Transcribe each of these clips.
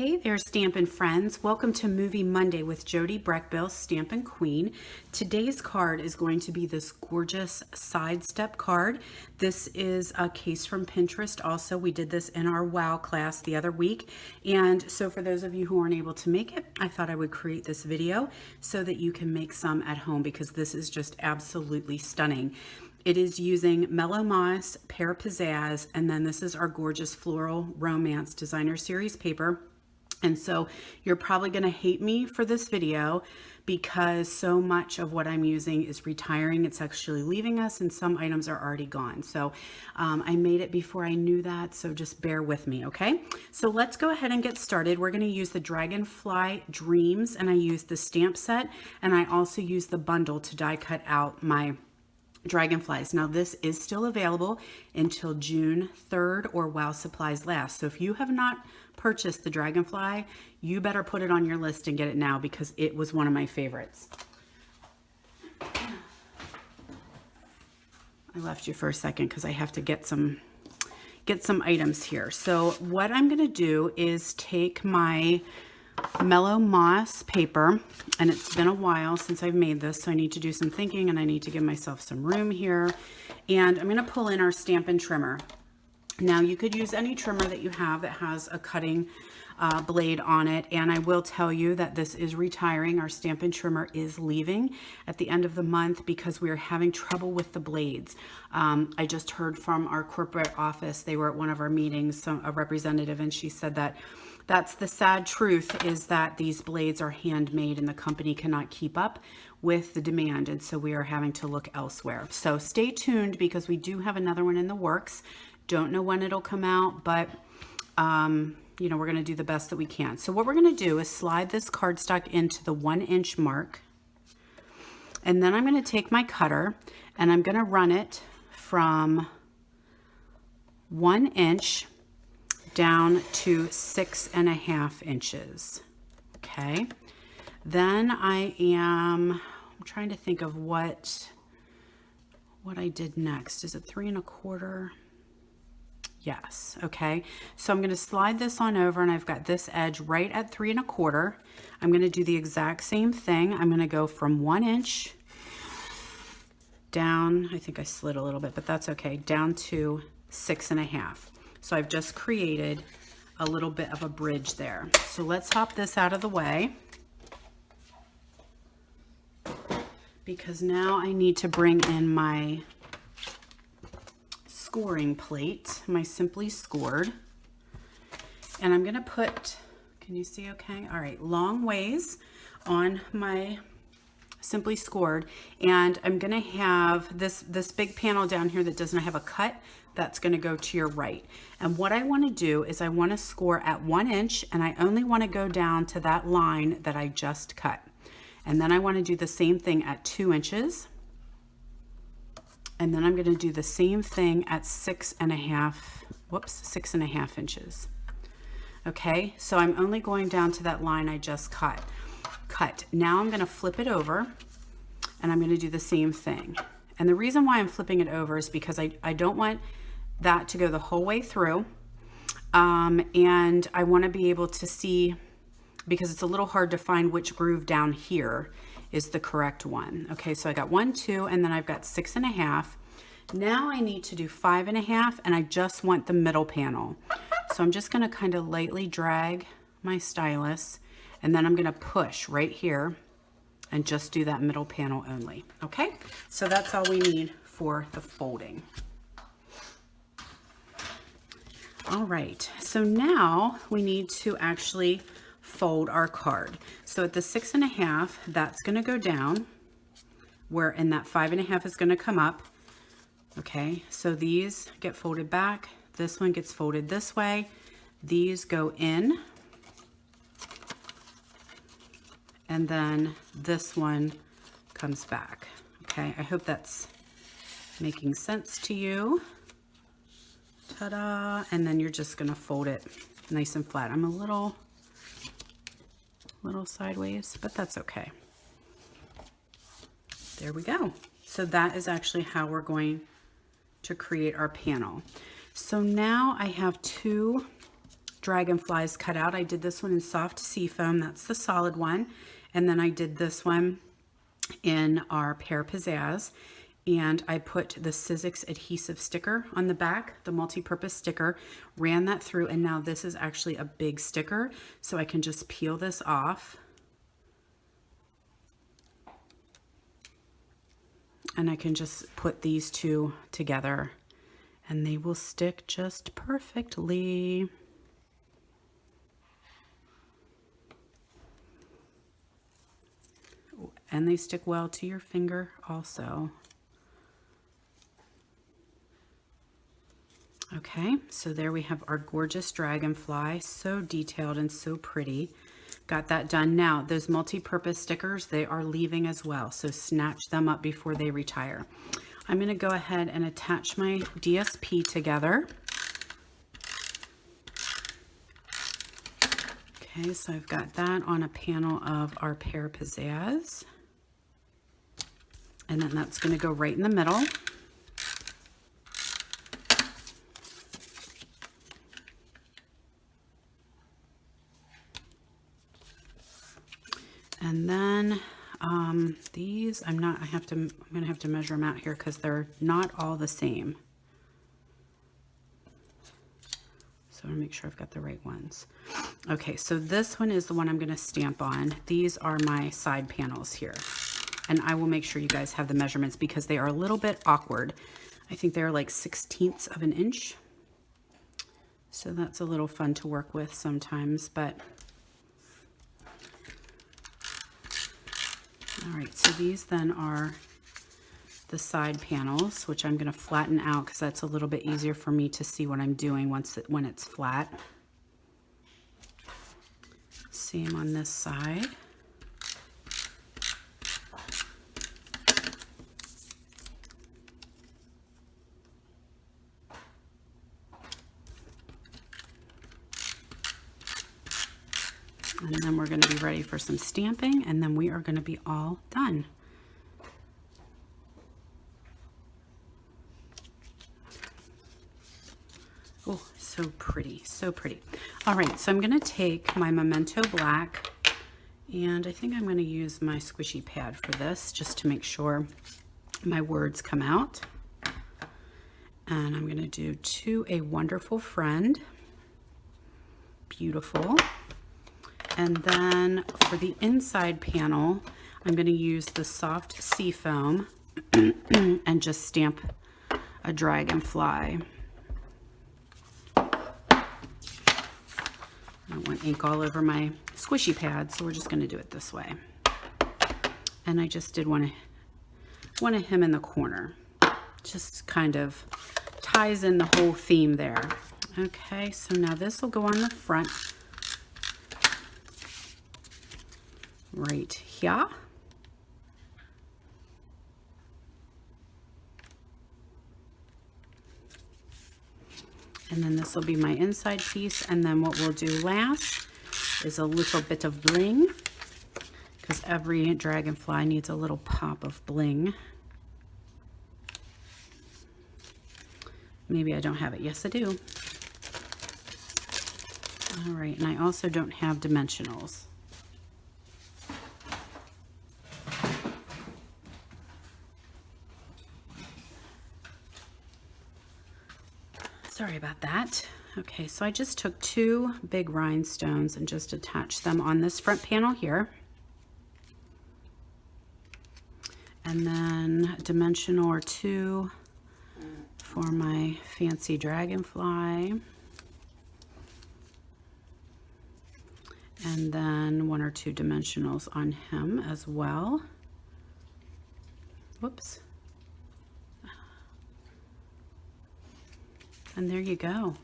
Hey there, Stampin' friends. Welcome to Movie Monday with Jody Breckbill, Stampin' Queen. Today's card is going to be this gorgeous sidestep card. This is a case from Pinterest. Also, we did this in our WOW class the other week. And so for those of you who aren't able to make it, I thought I would create this video so that you can make some at home because this is just absolutely stunning. It is using Mellow Moss, Pear Pizzazz, and then this is our gorgeous Floral Romance Designer Series paper. And so you're probably going to hate me for this video because so much of what I'm using is retiring. It's actually leaving us and some items are already gone. So I made it before I knew that, so just bear with me, okay? So let's go ahead and get started. We're going to use the Dragonfly Dreams, and I used the stamp set, and I also used the bundle to die cut out my dragonflies. Now this is still available until June 3rd or while supplies last. So if you have not purchased the dragonfly, you better put it on your list and get it now because it was one of my favorites. I left you for a second because I have to get some items here. So what I'm going to do is take my Mellow Moss paper, and it's been a while since I've made this, so I need to do some thinking and I need to give myself some room here. And I'm going to pull in our Stampin' trimmer. Now you could use any trimmer that you have that has a cutting blade on it, and I will tell you that this is retiring. Our Stampin' trimmer is leaving at the end of the month because we are having trouble with the blades. I just heard from our corporate office. They were at one of our meetings, a representative, and she said that that's the sad truth, is that these blades are handmade and the company cannot keep up with the demand, and so we are having to look elsewhere. So stay tuned because we do have another one in the works. Don't know when it'll come out, but you know, we're going to do the best that we can. So what we're going to do is slide this cardstock into the 1-inch mark, and then I'm going to take my cutter and I'm going to run it from 1 inch down to 6.5 inches. Okay. Then I'm trying to think of what I did next. Is it 3 1/4? Yes. Okay. So I'm going to slide this on over, and I've got this edge right at 3 1/4. I'm going to do the exact same thing. I'm going to go from 1 inch down. I think I slid a little bit, but that's okay. Down to 6.5. So I've just created a little bit of a bridge there. So let's hop this out of the way because now I need to bring in my scoring plate, my Simply Scored. And I'm going to put, can you see okay? All right, long ways on my Simply Scored, and I'm going to have this big panel down here that does not have a cut. That's going to go to your right. And what I want to do is I want to score at 1 inch, and I only want to go down to that line that I just cut. And then I want to do the same thing at 2 inches. And then I'm going to do the same thing at 6.5 inches. Okay, so I'm only going down to that line I just cut. Now I'm going to flip it over, and I'm going to do the same thing. And the reason why I'm flipping it over is because I don't want that to go the whole way through. And I want to be able to see, because it's a little hard to find which groove down here is the correct one. Okay, so I got 1, 2, and then I've got 6.5. Now I need to do 5.5, and I just want the middle panel. So I'm just going to kind of lightly drag my stylus, and then I'm going to push right here and just do that middle panel only. Okay, so that's all we need for the folding. All right, so now we need to actually fold our card. So at the 6.5, that's going to go down, and that 5.5 is going to come up. Okay, so these get folded back. This one gets folded this way. These go in. And then this one comes back. Okay, I hope that's making sense to you. Ta-da! And then you're just gonna fold it nice and flat. I'm a little sideways, but that's okay. There we go. So that is actually how we're going to create our panel. So now I have two dragonflies cut out. I did this one in soft seafoam. That's the solid one. And then I did this one in our pear pizzazz. And I put the Sizzix adhesive sticker on the back, the multi-purpose sticker, ran that through, and now this is actually a big sticker, so I can just peel this off. And I can just put these two together, and they will stick just perfectly. And they stick well to your finger also. Okay, so there we have our gorgeous dragonfly, so detailed and so pretty. Got that done. Now, those multi-purpose stickers, they are leaving as well, so snatch them up before they retire. I'm going to go ahead and attach my DSP together. Okay, so I've got that on a panel of our pear pizzazz. And then that's going to go right in the middle. And then these, I'm going to have to measure them out here because they're not all the same. So I'm going to make sure I've got the right ones. Okay, so this one is the one I'm going to stamp on. These are my side panels here. And I will make sure you guys have the measurements because they are a little bit awkward. I think they're like 1/16 of an inch. So that's a little fun to work with sometimes, but all right, so these then are the side panels, which I'm going to flatten out because that's a little bit easier for me to see what I'm doing when it's flat. Same on this side. And then we're going to be ready for some stamping, and then we are going to be all done. Oh, so pretty, so pretty. All right, so I'm going to take my Memento Black, and I think I'm going to use my squishy pad for this, just to make sure my words come out. And I'm going to do To a Wonderful Friend. Beautiful. And then for the inside panel, I'm going to use the soft seafoam and just stamp a dragonfly. I don't want ink all over my squishy pad, so we're just going to do it this way. And I just did one of him in the corner. Just kind of ties in the whole theme there. Okay, so now this will go on the front. Right here. And then this will be my inside piece, and then what we'll do last is a little bit of bling, because every dragonfly needs a little pop of bling. Maybe I don't have it. Yes, I do. All right, and I also don't have dimensionals. Sorry about that. Okay, so I just took 2 big rhinestones and just attached them on this front panel here. And then a dimensional or 2 for my fancy dragonfly. And then 1 or 2 dimensionals on him as well. Whoops. And there you go.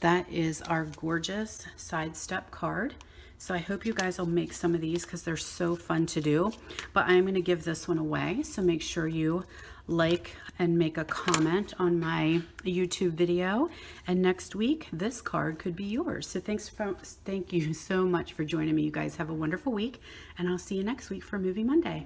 That is our gorgeous side step card. So I hope you guys will make some of these because they're so fun to do. But I'm going to give this one away. So make sure you like and make a comment on my YouTube video. And next week, this card could be yours. So thank you so much for joining me. You guys have a wonderful week. And I'll see you next week for Movie Monday.